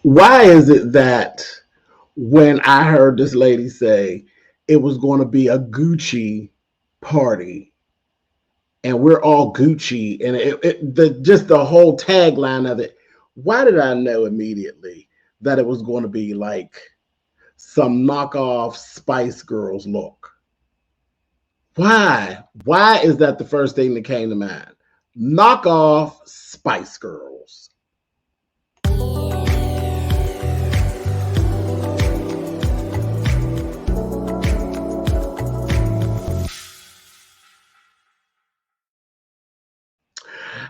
Why is it that when I heard this lady say it was going to be a Gucci party and we're all Gucci and just the whole tagline of it, why did I know immediately that it was going to be like some knockoff Spice Girls look? Why? Why is that the first thing that came to mind? Knockoff Spice Girls.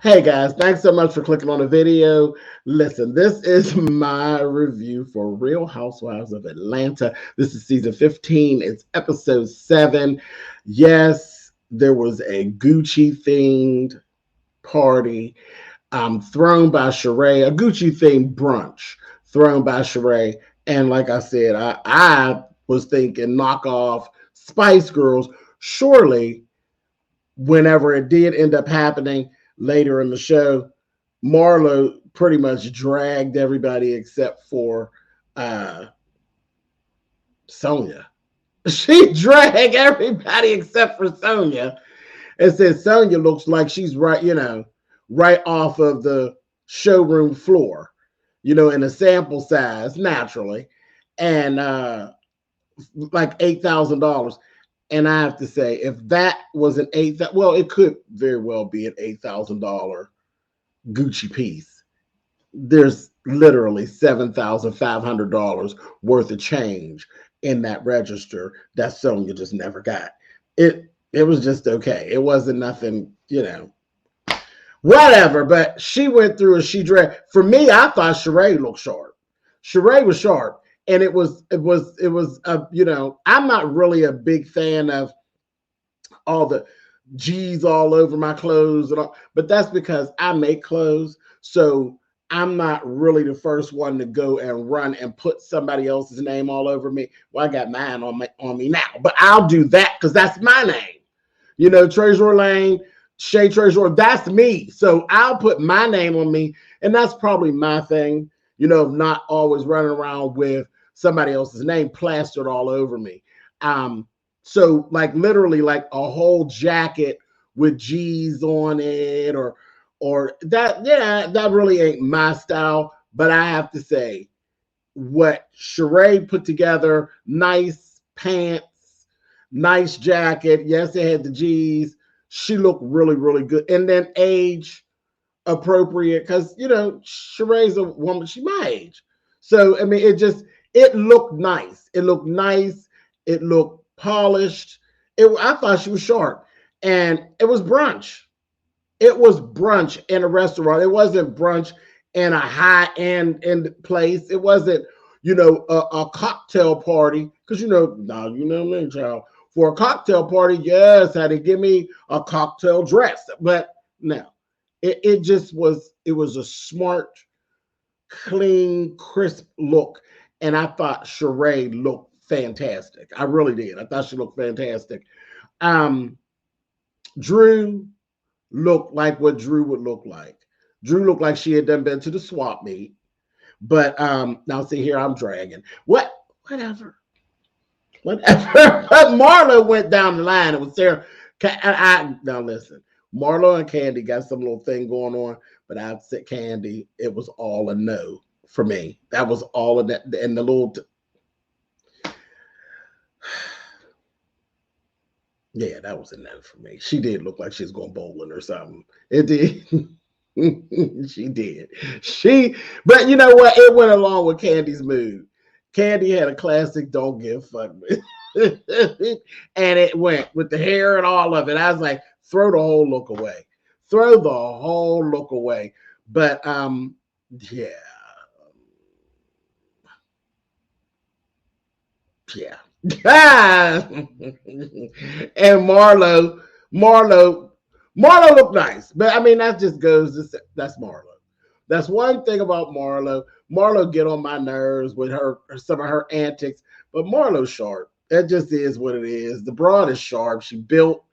Hey guys, thanks so much for clicking on the video. Listen, this is my review for Real Housewives of Atlanta. This is season 15. It's episode 7. Yes, there was a Gucci themed party thrown by Sheree, a Gucci themed brunch thrown by Sheree. And like I said, I was thinking knockoff Spice Girls. Surely, whenever it did end up happening, later in the show, Marlo pretty much dragged everybody except for Sonia. She dragged everybody except for Sonia and said Sonia looks like she's right off of the showroom floor, in a sample size, naturally, and like $8,000. And I have to say, if that was an it could very well be an $8,000 Gucci piece. There's literally $7,500 worth of change in that register that Sonia just never got. It was just okay. It wasn't nothing, whatever. But she went through and she dragged. For me, I thought Sheree looked sharp. Sheree was sharp. And it was I'm not really a big fan of all the G's all over my clothes and all, but that's because I make clothes. So I'm not really the first one to go and run and put somebody else's name all over me. Well, I got mine on me now, but I'll do that because that's my name. Treasure Lane, Shay Treasure, that's me. So I'll put my name on me. And that's probably my thing, not always running around with somebody else's name plastered all over me. So like literally like a whole jacket with G's on it or that, that really ain't my style. But I have to say, what Sheree put together, nice pants, nice jacket. Yes, it had the G's. She looked really, really good. And then age appropriate because, Sheree's a woman, she's my age. So, I mean, it looked nice. It looked nice. It looked polished. I thought she was sharp. And it was brunch. It was brunch in a restaurant. It wasn't brunch in a high-end place. It wasn't, a cocktail party. Because, me, child. For a cocktail party, yes, had to give me a cocktail dress. But no, it just was, it was a smart, clean, crisp look. And I thought Sheree looked fantastic. I really did. I thought she looked fantastic. Drew looked like what Drew would look like. Drew looked like she had done been to the swap meet. But now see here, I'm dragging. Whatever. But Marlo went down the line. It was Sarah. Now listen, Marlo and Candy got some little thing going on, but I said Candy, it was all a no for me. That was all of that. And the little, yeah, that was a no for me. She did look like she was going bowling or something. It did. She did. But you know what? It went along with Candy's mood. Candy had a classic "Don't Give Fuck" and it went with the hair and all of it. I was like, throw the whole look away. Throw the whole look away. But yeah. Yeah. And Marlo looked nice. But I mean, that just goes, that's Marlo. That's one thing about Marlo. Marlo get on my nerves with some of her antics, but Marlo's sharp. That just is what it is. The broad is sharp. She built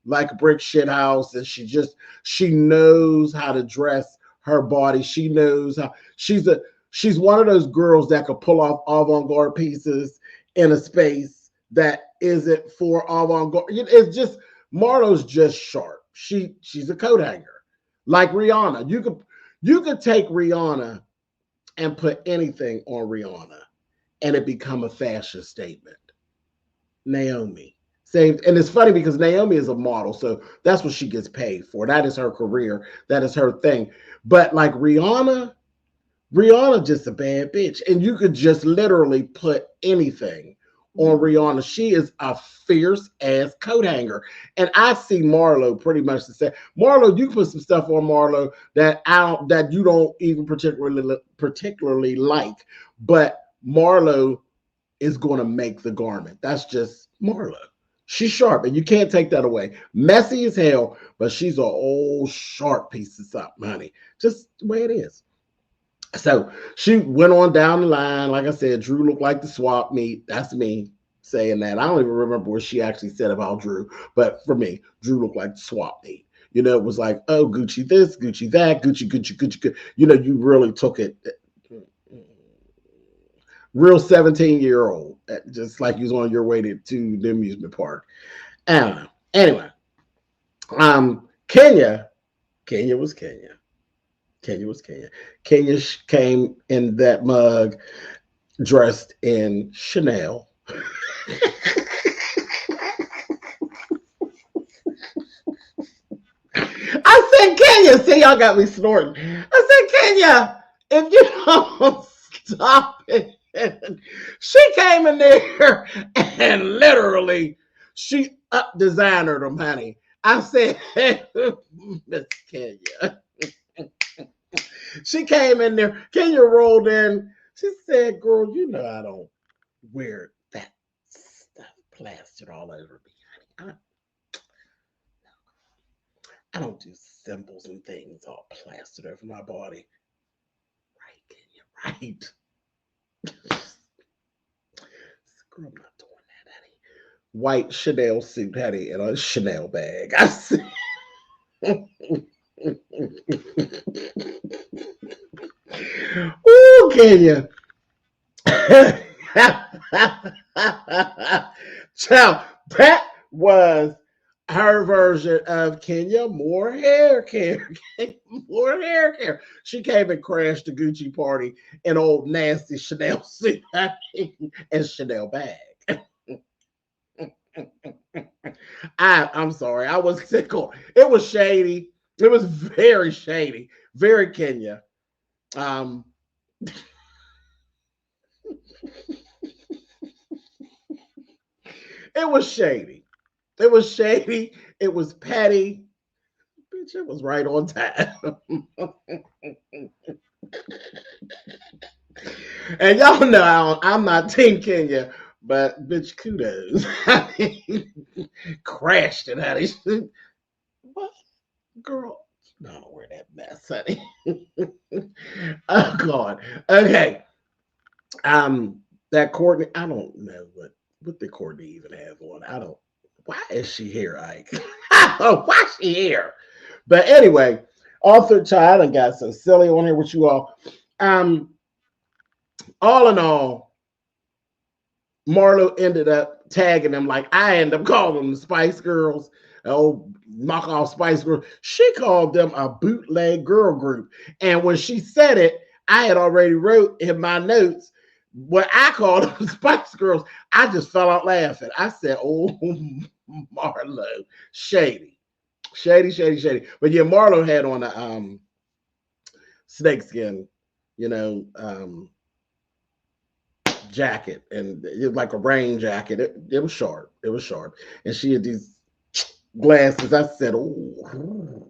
like a brick shit house, and she knows how to dress her body. She knows how She's one of those girls that could pull off avant-garde pieces in a space that isn't for avant-garde. It's just Marlo's just sharp. She's a coat hanger, like Rihanna. You could take Rihanna and put anything on Rihanna, and it become a fashion statement. Naomi. Same, and it's funny because Naomi is a model, so that's what she gets paid for. That is her career. That is her thing. But like Rihanna just a bad bitch. And you could just literally put anything on Rihanna. She is a fierce ass coat hanger. And I see Marlo pretty much the same. Marlo, you can put some stuff on Marlo that you don't even particularly like, but Marlo is going to make the garment. That's just Marlo. She's sharp, and you can't take that away. Messy as hell, but she's an old sharp piece of something, honey. Just the way it is. So she went on down the line. Like I said, Drew looked like the swap meet. That's me saying that. I don't even remember what she actually said about Drew, but for me, Drew looked like the swap meet. You know, it was like, oh, Gucci this, Gucci that, Gucci. You know, you really took it. Real 17-year-old, just like you was on your way to the amusement park. I don't know. Anyway, Kenya was Kenya. Kenya came in that mug dressed in Chanel. I said, Kenya, see, y'all got me snorting. I said, Kenya, if you don't stop it. She came in there and literally she up designered them, honey. I said, Miss Kenya. She came in there. Kenya rolled in. She said, girl, you know I don't wear that stuff plastered all over me, honey. I don't do symbols and things all plastered over my body. Right, Kenya, right. Girl, I'm not doing that, honey. White Chanel suit, honey, and a Chanel bag. I see. Ooh, Kenya. Child, that was her version of Kenya. More hair care. More hair care. She came and crashed the Gucci party in old nasty Chanel suit and Chanel bag. I'm sorry. I was tickled. It was shady. It was very shady. Very Kenya. It was shady. It was shady. It was petty. Bitch, it was right on time. And y'all know I'm not Team Kenya, but bitch, kudos. Crashed it, honey. What? Girl, no, don't wear that mess, honey. Oh, God. Okay. That Courtney, I don't know what did Courtney even have on. Why is she here, Ike? Why is she here? But anyway, author child, I got so silly on here with you all. All in all, Marlo ended up tagging them like I ended up calling them the Spice Girls, old knockoff Spice Girls. She called them a bootleg girl group. And when she said it, I had already wrote in my notes what I called them Spice Girls. I just fell out laughing. I said, oh, Marlo, shady. Shady. But yeah, Marlo had on a snakeskin, jacket, and it was like a rain jacket. It was sharp. And she had these glasses. I said, oh,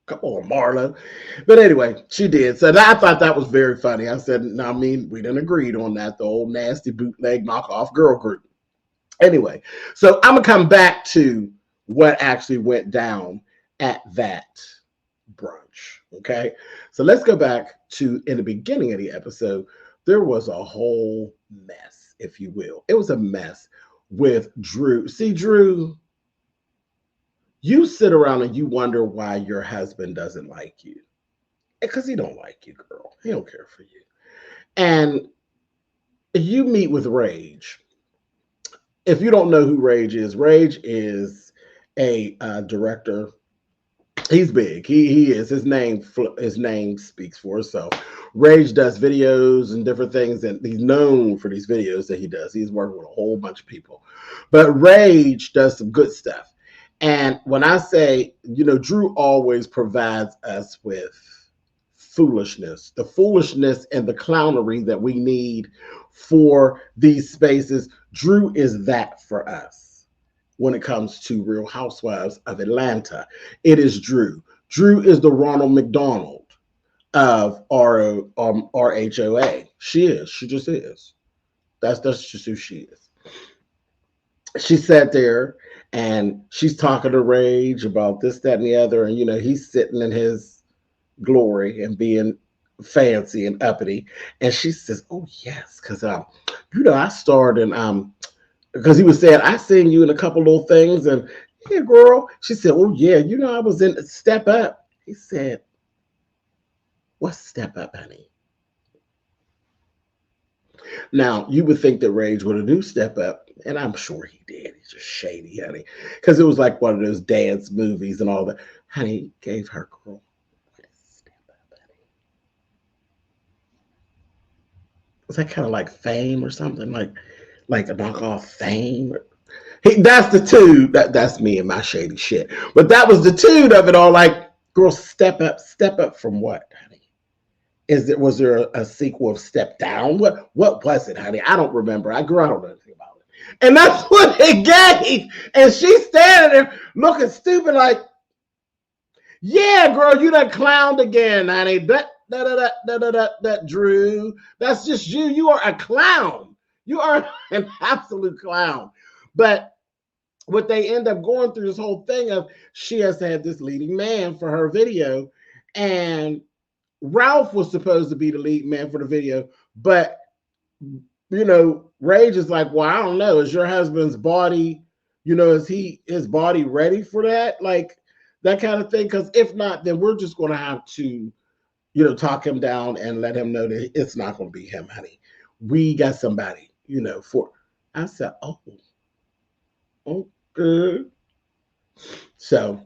come on, Marlo. But anyway, she did. So I thought that was very funny. I said, no, I mean, we didn't agree on that, the old nasty bootleg knockoff girl group. Anyway, so I'm going to come back to what actually went down at that brunch. Okay. So let's go back to in the beginning of the episode. There was a whole mess, if you will. It was a mess with Drew. See, Drew, you sit around and you wonder why your husband doesn't like you. because he don't like you, girl. He don't care for you. And you meet with Rage. If you don't know who Rage is a director. He's big. He is. His name speaks for itself. Rage does videos and different things, and he's known for these videos that he does. He's working with a whole bunch of people, but Rage does some good stuff. And when I say, Drew always provides us with foolishness, the foolishness and the clownery that we need for these spaces. Drew is that for us when it comes to Real Housewives of Atlanta. It is Drew. Drew is the Ronald McDonald of RHOA. She is. She just is. That's just who she is. She sat there and she's talking to Rage about this, that, and the other. And, he's sitting in his glory and being fancy and uppity. And she says, oh, yes, because, I starred in, because he was saying, I seen you in a couple little things. And, yeah, girl. She said, oh, yeah, I was in Step Up. He said, what's Step Up, honey? Now, you would think that Rage would have do Step Up, and I'm sure he did. He's just shady, honey, because it was like one of those dance movies and all that. Honey, he gave her, girl, Step Up, honey. Was that kind of like Fame or something, like a knockoff Fame? That's the tune. That's me and my shady shit. But that was the tune of it all. Like, girl, Step Up from what, honey? Was there a sequel of Step Down? What was it, honey? I don't remember. I don't know anything about it. And that's what it gave. And she's standing there looking stupid like, yeah, girl, you done clowned again, honey. That Drew. That's just you. You are a clown. You are an absolute clown. But what they end up going through this whole thing of she has to have this leading man for her video. And Ralph was supposed to be the lead man for the video, but Rage is like, well, I don't know. Is your husband's body, is his body ready for that? Like that kind of thing. Because if not, then we're just going to have to, talk him down and let him know that it's not going to be him, honey. We got somebody, for. I said, oh, okay. So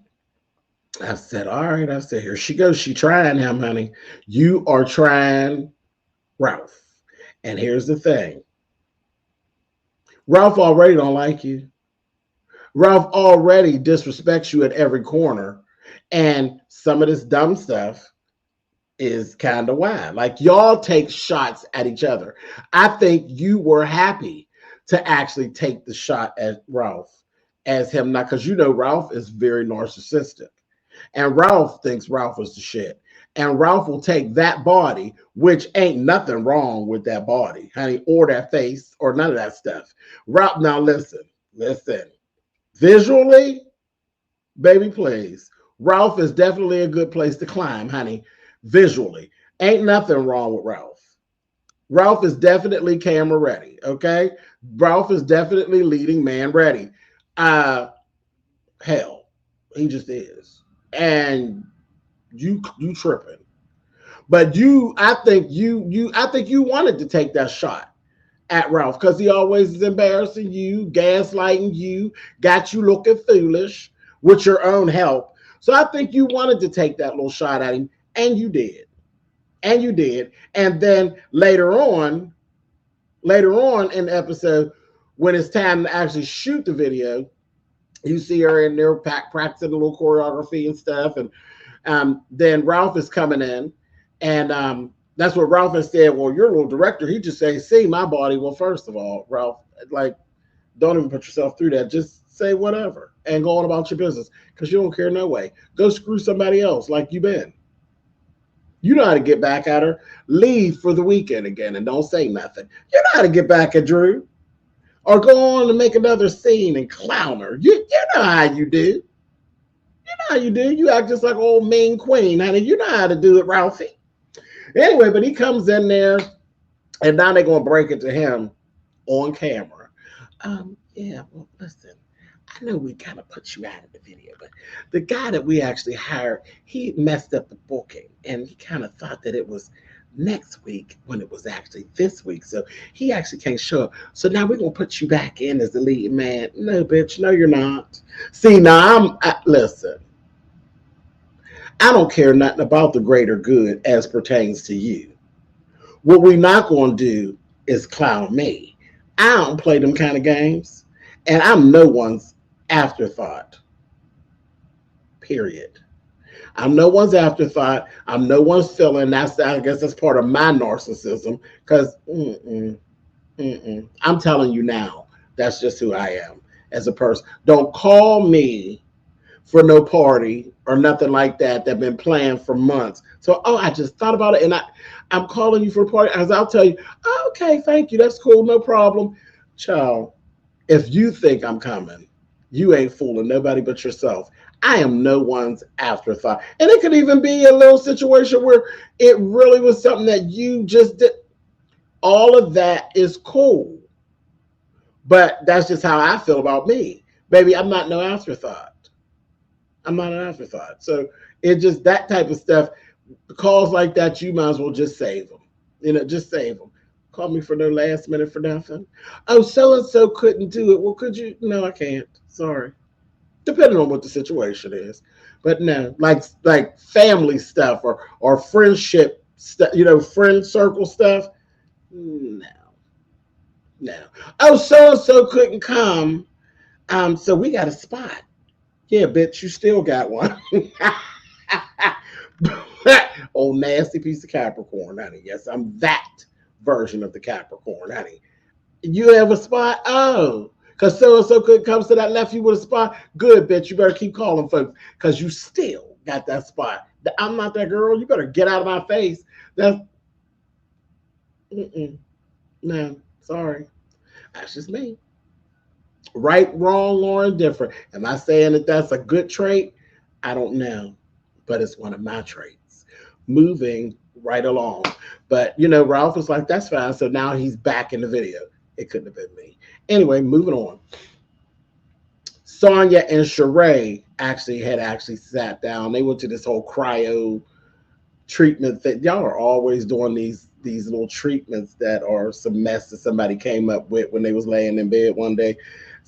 I said, all right. I said, here she goes. She trying him, honey. You are trying Ralph. And here's the thing. Ralph already don't like you. Ralph already disrespects you at every corner. And some of this dumb stuff is kind of wild. Like y'all take shots at each other. I think you were happy to actually take the shot at Ralph as him. Not because Ralph is very narcissistic. And Ralph thinks Ralph is the shit. And Ralph will take that body, which ain't nothing wrong with that body, honey, or that face, or none of that stuff. Ralph, now listen. Visually, baby, please. Ralph is definitely a good place to climb, honey. Visually. Ain't nothing wrong with Ralph. Ralph is definitely camera ready, okay? Ralph is definitely leading man ready. Hell, he just is. And you tripping. But I think you wanted to take that shot at Ralph because he always is embarrassing you, gaslighting you, got you looking foolish with your own help. So I think you wanted to take that little shot at him, and you did. And then later on in the episode, when it's time to actually shoot the video, you see her in there practicing a little choreography and stuff. And then Ralph is coming in. And that's what Ralph has said. Well, you're a little director. He just say, see my body. Well, first of all, Ralph, like, don't even put yourself through that. Just say whatever and go on about your business because you don't care no way. Go screw somebody else like you been. You know how to get back at her. Leave for the weekend again and don't say nothing. You know how to get back at Drew. Or go on and make another scene and clown her. You know how you do. You know how you do. You act just like old mean queen, honey. You know how to do it, Ralphie. Anyway, but he comes in there, and now they're going to break it to him on camera. Yeah, well, listen, I know we kind of put you out of the video, but the guy that we actually hired, he messed up the booking and he kind of thought that it was next week when it was actually this week. So he actually can't show up. So now we're going to put you back in as the lead man. No, bitch. No, you're not. See, now listen, I don't care nothing about the greater good as pertains to you. What we're not going to do is clown me. I don't play them kind of games. And I'm no one's afterthought. Period. I'm no one's afterthought. I'm no one's feeling. I guess that's part of my narcissism. Because I'm telling you now, that's just who I am as a person. Don't call me for no party or nothing like that been planned for months. So, I just thought about it, and I'm calling you for a party. As I'll tell you, okay, thank you. That's cool. No problem. Child, if you think I'm coming, you ain't fooling nobody but yourself. I am no one's afterthought. And it could even be a little situation where it really was something that you just did. All of that is cool. But that's just how I feel about me. Baby, I'm not no afterthought. I'm not an afterthought. So it just, that type of stuff, calls like that, you might as well just save them. Just save them. Call me for no last minute for nothing. Oh, so-and-so couldn't do it. Well, could you? No, I can't. Sorry. Depending on what the situation is. But no, like family stuff or friendship stuff, friend circle stuff. No. Oh, so-and-so couldn't come. So we got a spot. Yeah, bitch, you still got one. Old nasty piece of Capricorn, honey. Yes, I'm that version of the Capricorn, honey. You have a spot? Oh, because so-and-so couldn't come, so that left you with a spot? Good, bitch. You better keep calling folks because you still got that spot. I'm not that girl. You better get out of my face. That's, no, sorry. That's just me. Right, wrong, or indifferent. Am I saying that that's a good trait? I don't know, but it's one of my traits. Moving right along. But, Ralph was like, that's fine. So now he's back in the video. It couldn't have been me. Anyway, moving on. Sonya and Sheree had sat down. They went to this whole cryo treatment thing. Y'all are always doing these little treatments that are some mess that somebody came up with when they was laying in bed one day.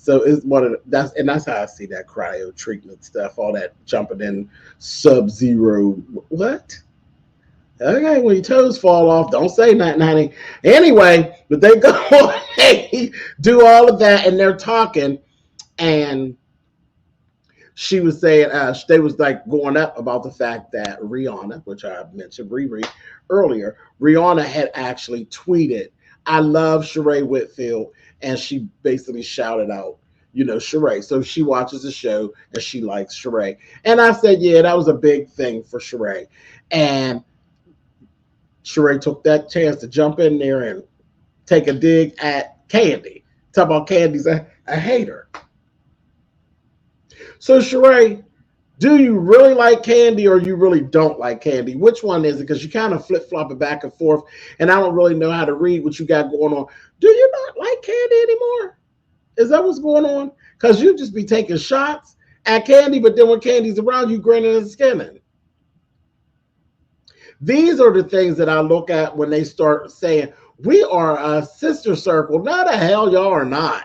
So it's that's how I see that cryo treatment stuff, all that jumping in sub-zero. What? Okay, when your toes fall off, don't say nothing, honey. Anyway, but they go on, they do all of that, and they're talking, and she was saying, they was like going up about the fact that Rihanna, which I mentioned Riri earlier, Rihanna had actually tweeted, I love Sheree Whitfield, and she basically shouted out, Sheree. So she watches the show and she likes Sheree. And I said, yeah, that was a big thing for Sheree. And Sheree took that chance to jump in there and take a dig at Candy. Talk about Candy's a hater. So Sheree, do you really like Candy or you really don't like Candy? Which one is it? Because you kind of flip-flopping back and forth, and I don't really know how to read what you got going on. Do you not like Candy anymore? Is that what's going on? Because you just be taking shots at Candy, but then when Candy's around, you grinning and skinning. These are the things that I look at when they start saying, we are a sister circle. No, the hell y'all are not.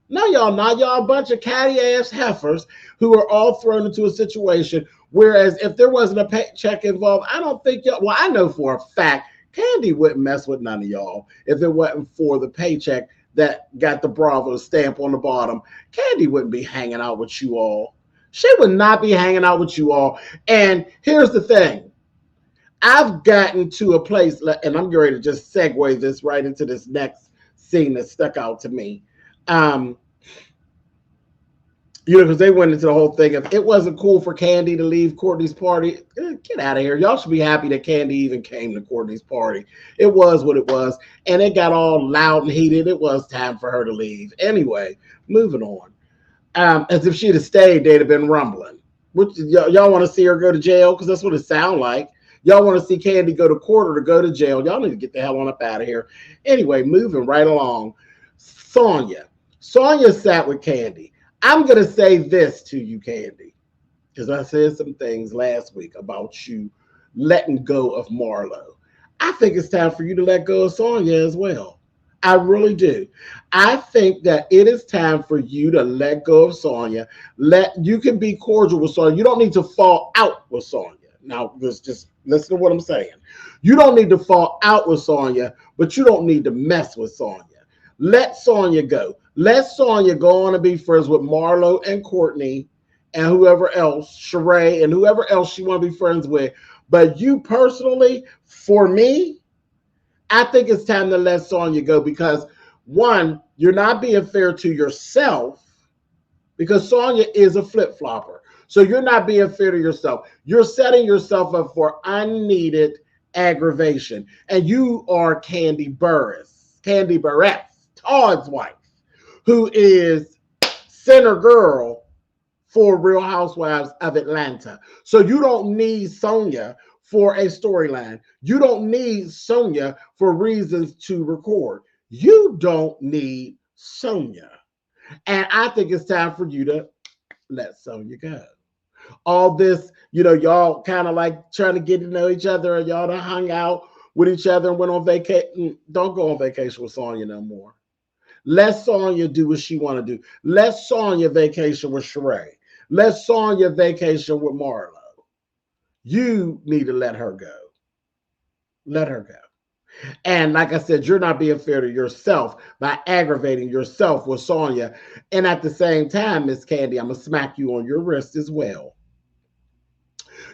No, y'all not. Y'all a bunch of catty-ass heifers who are all thrown into a situation, whereas if there wasn't a paycheck involved, I don't think y'all, well, I know for a fact, Candy wouldn't mess with none of y'all if it wasn't for the paycheck that got the Bravo stamp on the bottom. Candy wouldn't be hanging out with you all. She would not be hanging out with you all. And here's the thing. I've gotten to a place, and I'm going to just segue this right into this next scene that stuck out to me. Because they went into the whole thing of it wasn't cool for Candy to leave Courtney's party. Get out of here. Y'all should be happy that Candy even came to Courtney's party. It was what it was. And it got all loud and heated. It was time for her to leave. Anyway, moving on. As if she'd have stayed, they'd have been rumbling. Y'all want to see her go to jail? Because that's what it sounds like. Y'all want to see Candy go to court or to go to jail. Y'all need to get the hell on up out of here. Anyway, moving right along. Sonya sat with Candy. I'm going to say this to you, Candy, because I said some things last week about you letting go of Marlo. I think it's time for you to let go of Sonya as well. I really do. I think that it is time for you to let go of Sonya. You can be cordial with Sonya. You don't need to fall out with Sonya. Now, just listen to what I'm saying. You don't need to fall out with Sonya, but you don't need to mess with Sonya. Let Sonya go. Let Sonya go on and be friends with Marlo and Courtney and whoever else, Sheree and whoever else she want to be friends with. But you personally, for me, I think it's time to let Sonya go because, one, you're not being fair to yourself because Sonya is a flip-flopper. So you're not being fair to yourself. You're setting yourself up for unneeded aggravation. And you are Candy Burris, Todd's wife, who is center girl for Real Housewives of Atlanta. So you don't need Sonya for a storyline. You don't need Sonya for reasons to record. You don't need Sonya. And I think it's time for you to let Sonya go. All this, y'all kind of like trying to get to know each other, and y'all done hung out with each other and went on vacation. Don't go on vacation with Sonya no more. Let Sonya do what she want to do. Let Sonya vacation with Sheree. Let Sonya vacation with Marlo. You need to let her go. Let her go. And like I said, you're not being fair to yourself by aggravating yourself with Sonya. And at the same time, Miss Candy, I'm going to smack you on your wrist as well.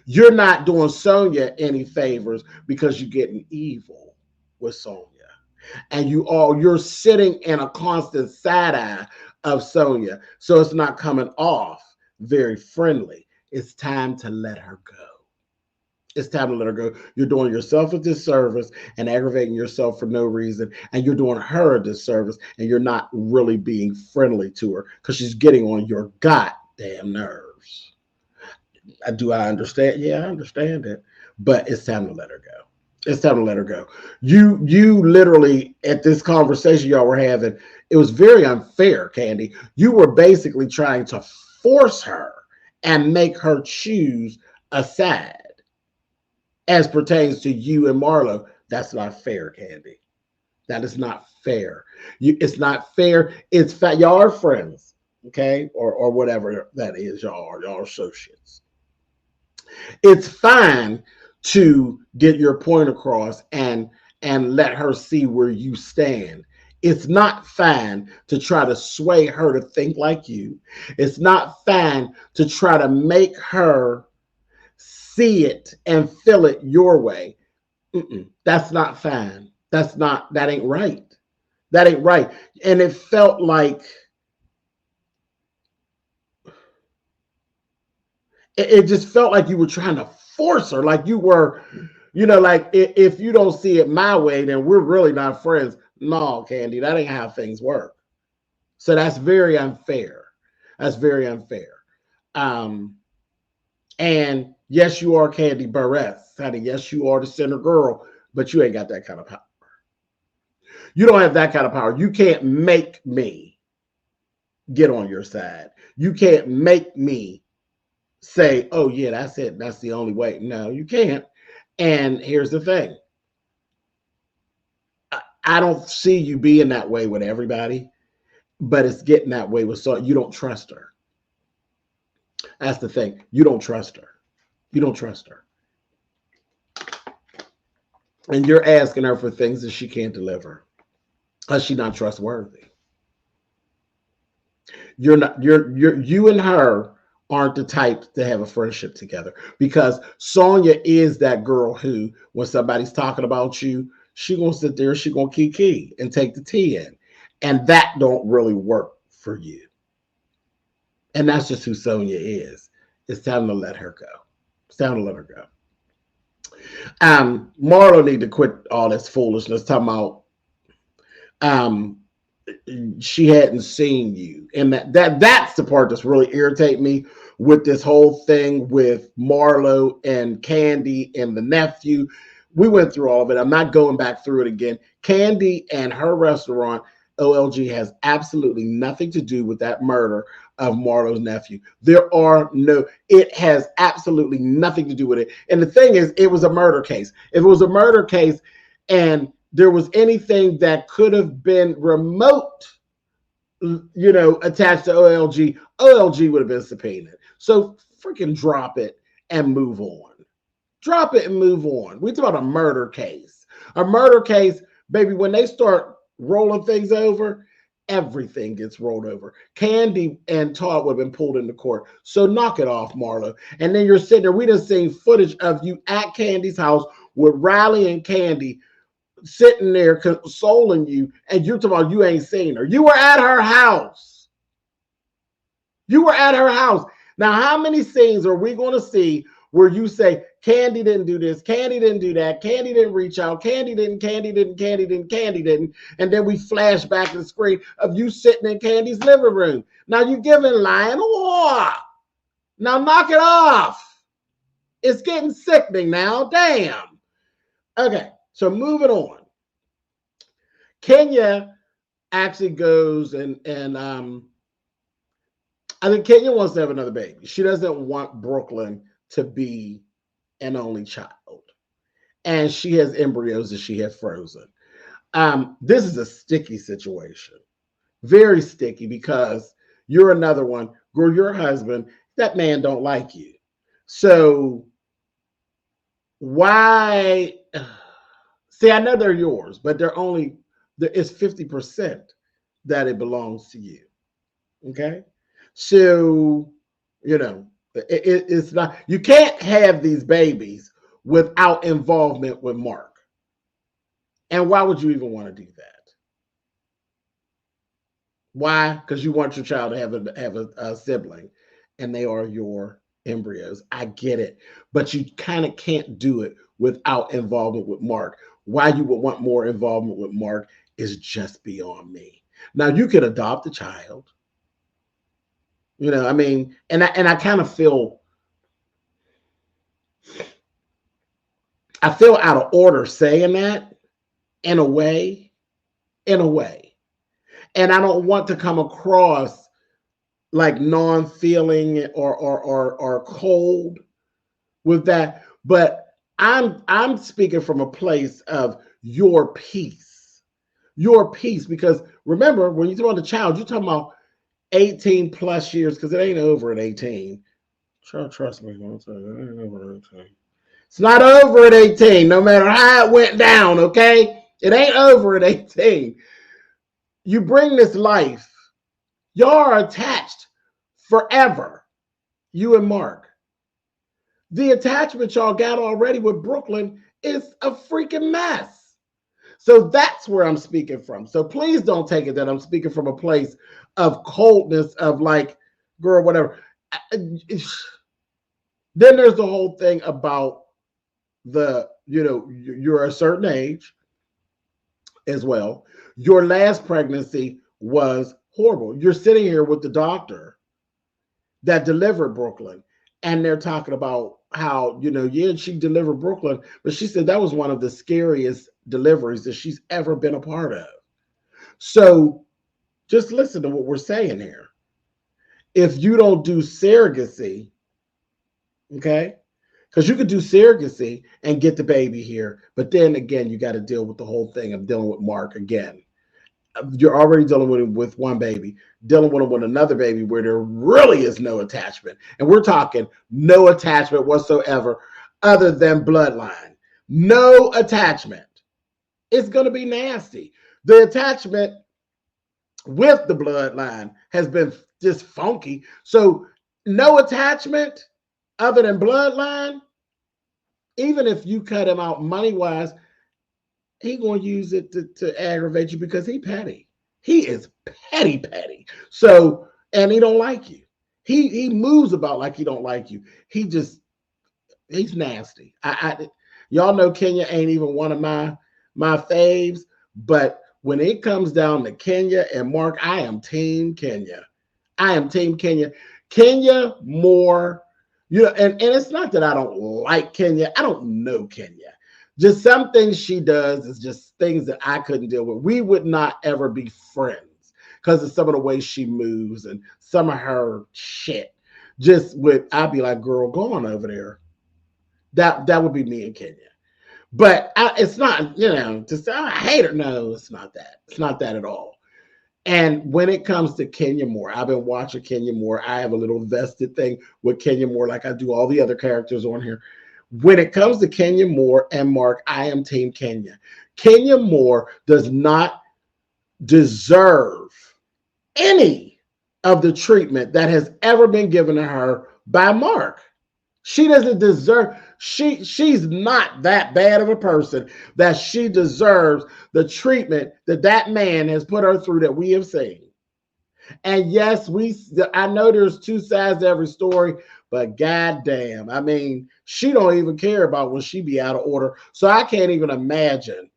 You're not doing Sonya any favors because you're getting evil with Sonya. And you're sitting in a constant side eye of Sonya. So it's not coming off very friendly. It's time to let her go. It's time to let her go. You're doing yourself a disservice and aggravating yourself for no reason. And you're doing her a disservice and you're not really being friendly to her because she's getting on your goddamn nerves. Do I understand? Yeah, I understand it. But it's time to let her go. It's time to let her go. You literally, at this conversation y'all were having, it was very unfair, Candy. You were basically trying to force her and make her choose a side as pertains to you and Marlo. That's not fair, Candy. That is not fair. It's not fair. It's y'all are friends, okay? Or whatever that is, y'all are associates. It's fine to get your point across and let her see where you stand. It's not fine to try to sway her to think like you. It's not fine to try to make her see it and feel it your way. That's not fine. That ain't right. That ain't right. And it felt like it just felt like you were trying to force her, like you were, like if you don't see it my way, then we're really not friends. No, Candy, that ain't how things work. So that's very unfair. That's very unfair. And yes, you are Candy Burress, honey. Yes, you are the center girl, but you ain't got that kind of power. You don't have that kind of power. You can't make me get on your side. You can't make me say, oh, yeah, that's it. That's the only way. No, you can't. And here's the thing. I don't see you being that way with everybody, but it's getting that way with so you don't trust her. That's the thing. You don't trust her. You don't trust her. And you're asking her for things that she can't deliver because she's not trustworthy. You and her aren't the type to have a friendship together because Sonya is that girl who, when somebody's talking about you, she gonna sit there, she gonna kiki and take the tea in. And that don't really work for you. And that's just who Sonya is. It's time to let her go. It's time to let her go. Marlo need to quit all this foolishness talking about she hadn't seen you. And that's the part that's really irritating me with this whole thing with Marlo and Candy and the nephew. We went through all of it. I'm not going back through it again. Candy and her restaurant, OLG, has absolutely nothing to do with that murder of Marlo's nephew. There are no, it has absolutely nothing to do with it. And the thing is, it was a murder case. If it was a murder case and there was anything that could have been remote, attached to OLG, OLG would have been subpoenaed. So freaking drop it and move on. Drop it and move on. We're talking about a murder case. A murder case, baby, when they start rolling things over, everything gets rolled over. Candy and Todd would have been pulled into court. So knock it off, Marlo. And then you're sitting there. We just seen footage of you at Candy's house with Riley and Candy sitting there consoling you, and you're talking about you ain't seen her. You were at her house. You were at her house. Now, how many scenes are we going to see where you say, Candy didn't do this, Candy didn't do that, Candy didn't reach out, Candy didn't, and then we flash back to the screen of you sitting in Candy's living room. Now you giving lying. Oh, now knock it off. It's getting sickening now. Damn. Okay, so moving on. Kenya actually goes and I think Kenya wants to have another baby. She doesn't want Brooklyn to be an only child. And she has embryos that she had frozen. This is a sticky situation. Very sticky, because you're another one. Girl, your husband, that man don't like you. So why? See, I know they're yours, but it's 50% that it belongs to you. Okay? So, it's not, you can't have these babies without involvement with Mark. And why would you even want to do that? Why? Because you want your child to have a sibling, and they are your embryos. I get it, but you kind of can't do it without involvement with Mark. Why you would want more involvement with Mark is just beyond me. Now, you could adopt a child. I mean, and I kind of feel, out of order saying that in a way, and I don't want to come across like non-feeling or cold with that, but I'm speaking from a place of your peace, because remember, when you talk about the child, you're talking about 18 plus years, because it ain't over at 18. Trust me, it ain't over at 18. It's not over at 18, no matter how it went down, okay? It ain't over at 18. You bring this life, y'all are attached forever, you and Mark. The attachment y'all got already with Brooklyn is a freaking mess. So that's where I'm speaking from. So please don't take it that I'm speaking from a place of coldness, of like, girl, whatever. Then there's the whole thing about you're a certain age as well. Your last pregnancy was horrible. You're sitting here with the doctor that delivered Brooklyn, and they're talking about how, she delivered Brooklyn, but she said that was one of the scariest deliveries that she's ever been a part of. So just listen to what we're saying here. If you don't do surrogacy, okay, because you could do surrogacy and get the baby here, but then again, you got to deal with the whole thing of dealing with Mark again. You're already dealing with one baby, dealing with him with another baby where there really is no attachment. And we're talking no attachment whatsoever other than bloodline. No attachment. It's going to be nasty. The attachment with the bloodline has been just funky. So no attachment other than bloodline, even if you cut him out money-wise, he going to use it to aggravate you, because he petty. He is petty. So, and he don't like you. He moves about like he don't like you. He's nasty. Y'all know Kenya ain't even one of my faves, but when it comes down to Kenya and Mark, I am team Kenya. Kenya more, and it's not that I don't like Kenya. I don't know Kenya. Just some things she does is just things that I couldn't deal with. We would not ever be friends. because of some of the way she moves and some of her shit. Just with, I'd be like, girl, go on over there. That would be me in Kenya. But it's not, to say, oh, I hate her. No, it's not that. It's not that at all. And when it comes to Kenya Moore, I've been watching Kenya Moore. I have a little vested thing with Kenya Moore, like I do all the other characters on here. When it comes to Kenya Moore and Mark, I am Team Kenya. Kenya Moore does not deserve any of the treatment that has ever been given to her by Mark. She doesn't deserve, she's not that bad of a person that she deserves the treatment that that man has put her through that we have seen. And yes, I know there's two sides to every story, but goddamn, I mean, she don't even care about when she be out of order. So I can't even imagine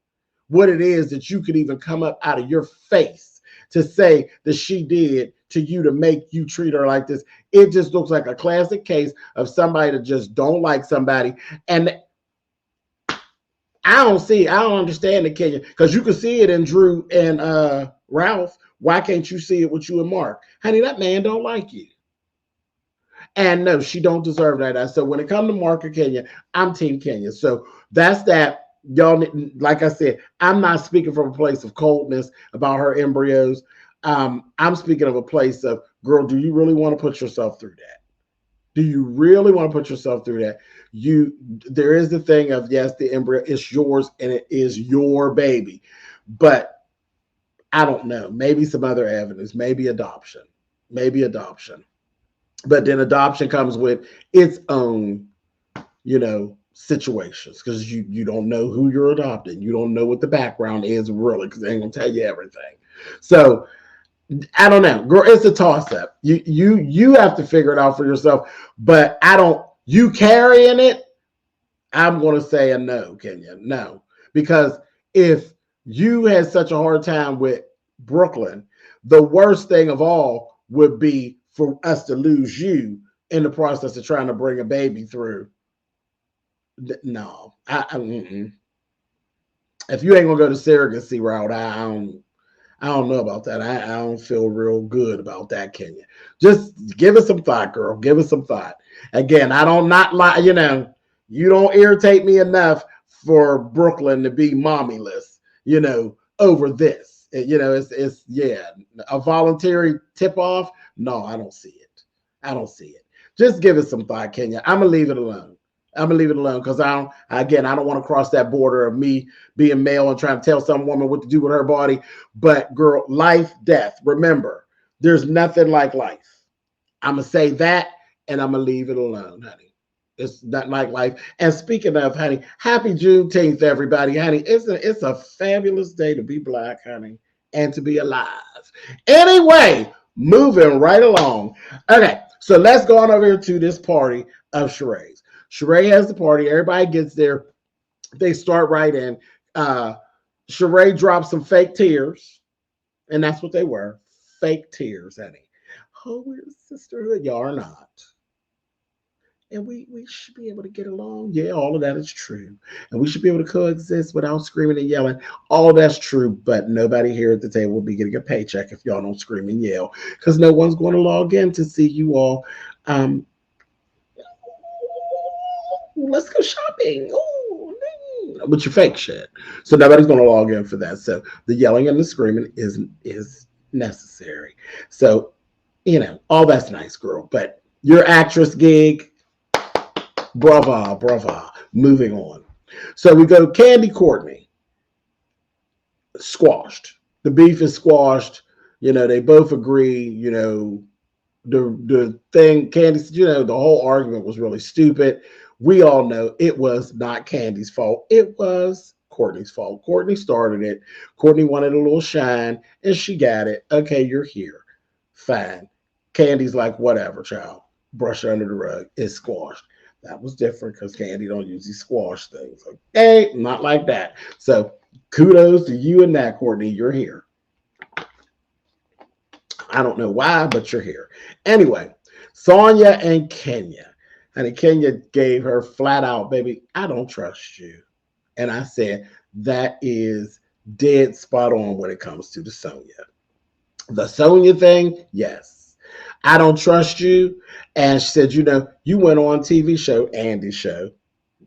what it is that you could even come up out of your face to say that she did to you to make you treat her like this. It just looks like a classic case of somebody that just don't like somebody. And I don't understand the Kenya, because you can see it in Drew and Ralph. Why can't you see it with you and Mark? Honey, that man don't like you. And no, she don't deserve that. So when it comes to Mark or Kenya, I'm Team Kenya. So that's that. Y'all, like I said, I'm not speaking from a place of coldness about her embryos. I'm speaking of a place of, girl, do you really want to put yourself through that? Do you really want to put yourself through that? There is the thing of, yes, the embryo is yours and it is your baby, but I don't know, maybe some other avenues, maybe adoption. But then adoption comes with its own, situations, because you don't know who you're adopting. You don't know what the background is really, because they ain't gonna tell you everything. So I don't know, girl. It's a toss up. You have to figure it out for yourself. But you carrying it, I'm gonna say a no, Kenya. No, because if you had such a hard time with Brooklyn, the worst thing of all would be for us to lose you in the process of trying to bring a baby through. No, if you ain't gonna go the surrogacy route, I don't know about that. I don't feel real good about that, Kenya. Just give it some thought, girl. Give it some thought. Again, I don't not lie. You don't irritate me enough for Brooklyn to be mommyless. Over this. It's a voluntary tip off. No, I don't see it. Just give it some thought, Kenya. I'm gonna leave it alone. Because I don't want to cross that border of me being male and trying to tell some woman what to do with her body. But girl, life, death. Remember, there's nothing like life. I'm gonna say that, and I'm gonna leave it alone, honey. It's not like life. And speaking of, honey, happy Juneteenth, everybody, honey. It's a fabulous day to be Black, honey, and to be alive. Anyway, moving right along. Okay, so let's go on over here to this party of Sheree's. Sheree has the party. Everybody gets there. They start right in. Sheree drops some fake tears, and that's what they were. Fake tears, honey. Oh, we're a sisterhood. Y'all are not. And we should be able to get along. Yeah, all of that is true. And we should be able to coexist without screaming and yelling. All that's true, but nobody here at the table will be getting a paycheck if y'all don't scream and yell, because no one's going to log in to see you all. Let's go shopping. Ooh, with your fake shit. So nobody's going to log in for that. So the yelling and the screaming is necessary. So, all that's nice, girl. But your actress gig, brava. Moving on. So we go Candy Courtney. Squashed. The beef is squashed. They both agree, the thing, Candy, the whole argument was really stupid. We all know it was not Candy's fault. It was Courtney's fault. Courtney started it. Courtney wanted a little shine, and she got it. Okay, you're here. Fine. Candy's like, whatever, child. Brush it under the rug. It's squashed. That was different because Candy don't usually squash things. Okay, not like that. So kudos to you and that, Courtney. You're here. I don't know why, but you're here. Anyway, Sonya and Kenya. And Kenya gave her flat out, baby, I don't trust you. And I said, that is dead spot on when it comes to the Sonya. The Sonya thing, yes. I don't trust you. And she said, you went on TV show, Andy's show,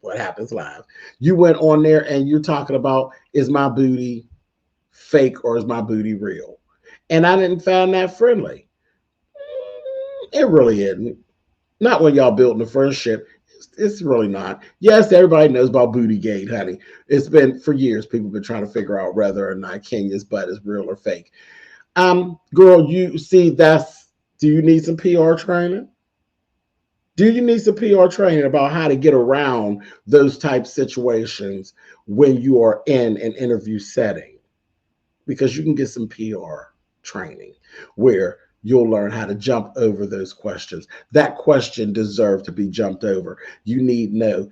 What Happens Live. You went on there and you're talking about, is my booty fake or is my booty real? And I didn't find that friendly. It really isn't. Not when y'all building the friendship. It's really not. Yes, everybody knows about Bootygate, honey. It's been for years. People have been trying to figure out whether or not Kenya's butt is real or fake. Girl, you see, do you need some PR training? Do you need some PR training about how to get around those type situations when you are in an interview setting? Because you can get some PR training where you'll learn how to jump over those questions. That question deserved to be jumped over. You need know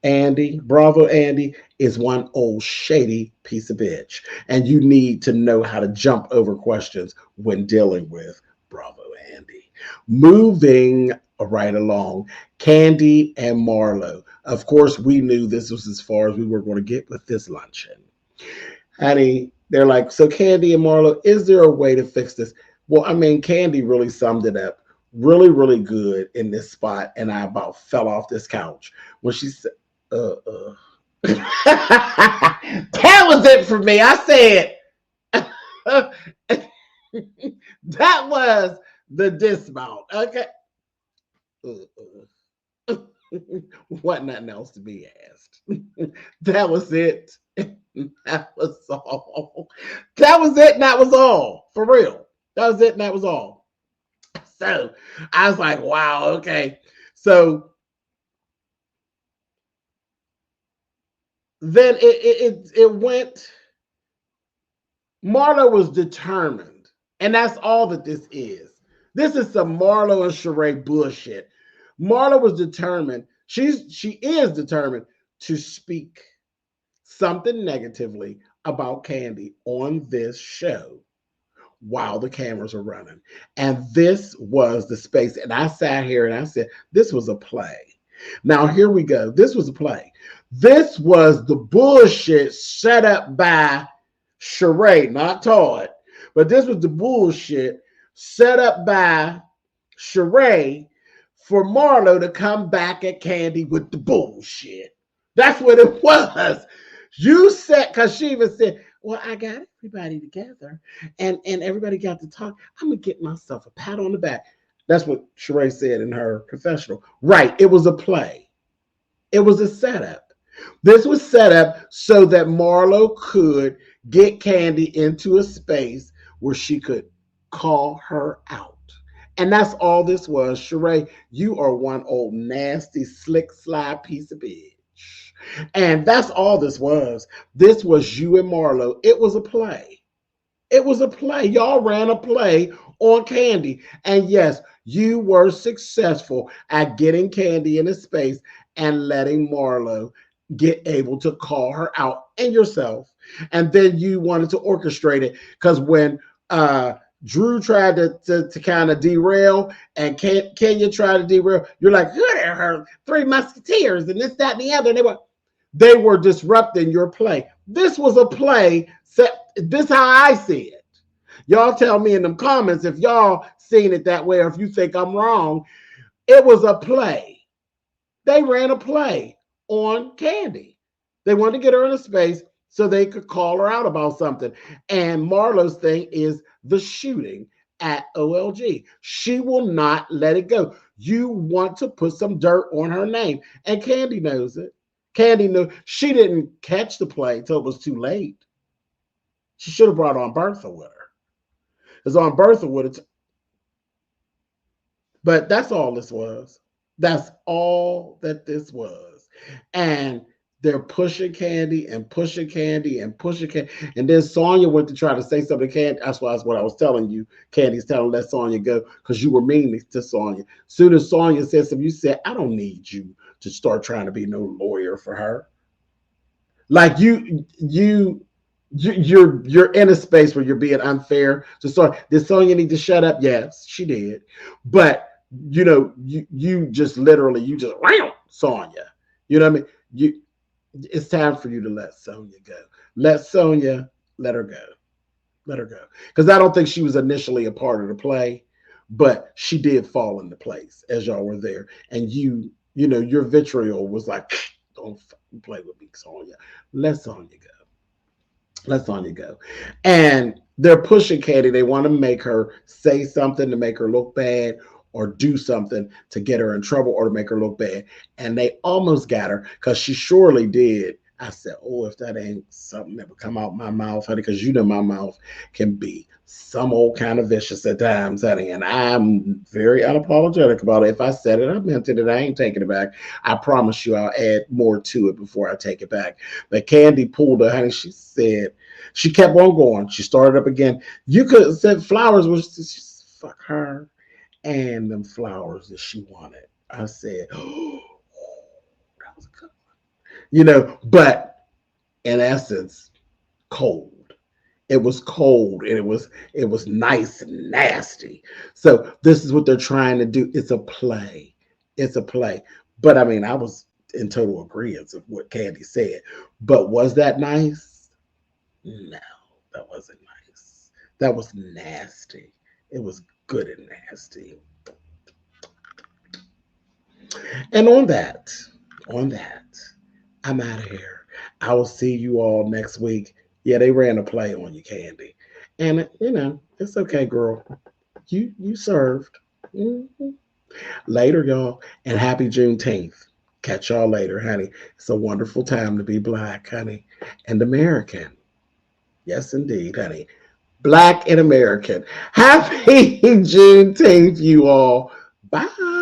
Andy, Bravo Andy, is one old shady piece of bitch. And you need to know how to jump over questions when dealing with Bravo Andy. Moving right along, Kandi and Marlo. Of course, we knew this was as far as we were going to get with this luncheon. Honey, they're like, so Kandi and Marlo, is there a way to fix this? Well, I mean, Kandi really summed it up really, really good in this spot. And I about fell off this couch when she said, that was it for me. I said, that was the dismount. Okay. What nothing else to be asked. That was it. That was all. That was it, and that was all. For real. That was it, and that was all. So I was like, wow, okay. So then it went. Marlo was determined, and that's all that this is. This is some Marlo and Sheree bullshit. Marlo was determined. She is determined to speak something negatively about Kandi on this show while the cameras are running. And this was the space. And I sat here and I said, this was a play. Now, here we go. This was a play. This was the bullshit set up by Sheree, not Todd. But this was the bullshit set up by Sheree for Marlo to come back at Kandi with the bullshit. That's what it was. You said, because she even said, well, I got everybody together and everybody got to talk. I'm going to get myself a pat on the back. That's what Sheree said in her confessional. Right. It was a play. It was a setup. This was set up so that Marlo could get Kandi into a space where she could call her out. And that's all this was. Sheree, you are one old nasty, slick, sly piece of bitch. And that's all this was. This was you and Marlo. It was a play. It was a play. Y'all ran a play on Kandi. And yes, you were successful at getting Kandi in a space and letting Marlo get able to call her out and yourself. And then you wanted to orchestrate it because when Drew tried to kind of derail and Kenya tried to derail, you're like, good, are her three musketeers and this, that, and the other. And they were disrupting your play. This was a play. This how I see it. Y'all tell me in them comments if y'all seen it that way or if you think I'm wrong. It was a play. They ran a play on Kandi. They wanted to get her in a space so they could call her out about something. And Marlo's thing is the shooting at OLG. She will not let it go. You want to put some dirt on her name. And Kandi knows it. Kandi knew she didn't catch the play until it was too late. She should have brought on Bertha with her. Because on Bertha would have. But that's all this was. That's all that this was. And they're pushing Kandi and pushing Kandi and pushing Kandi. And then Sonya went to try to say something to Kandi. That's what I was telling you. Candy's telling let Sonya go because you were mean to Sonya. Soon as Sonya said something, you said, I don't need you to start trying to be no lawyer for her. Like you're in a space where you're being unfair to Sonya. Did Sonya need to shut up? Yes, she did. But you just literally wham, Sonya. You know what I mean? It's time for you to let Sonya go. Let Sonya let her go. Let her go. Because I don't think she was initially a part of the play, but she did fall into place as y'all were there. And you know, your vitriol was like, don't play with me, Sonya. Let Sonya go. Let Sonya go. And they're pushing Candy. They want to make her say something to make her look bad or do something to get her in trouble or to make her look bad. And they almost got her because she surely did. I said, oh, if that ain't something that would come out my mouth, honey, because you know my mouth can be some old kind of vicious at times, honey. And I'm very unapologetic about it. If I said it, I meant it, and I ain't taking it back. I promise you I'll add more to it before I take it back. But Candy pulled her, honey. She said, she kept on going. She started up again. You could have said flowers was fuck her and them flowers that she wanted. I said, oh, that was a good one. You know, but in essence, cold. It was cold and it was nice and nasty. So this is what they're trying to do. It's a play. It's a play. But I mean, I was in total agreement of what Candy said. But was that nice? No, that wasn't nice. That was nasty. It was good and nasty. And on that, I'm out of here. I will see you all next week. Yeah, they ran a play on you, Candy. And you know, it's okay, girl. You served. Mhm. Later, y'all, and happy Juneteenth. Catch y'all later, honey. It's a wonderful time to be Black, honey, and American. Yes, indeed, honey. Black and American. Happy Juneteenth, you all. Bye.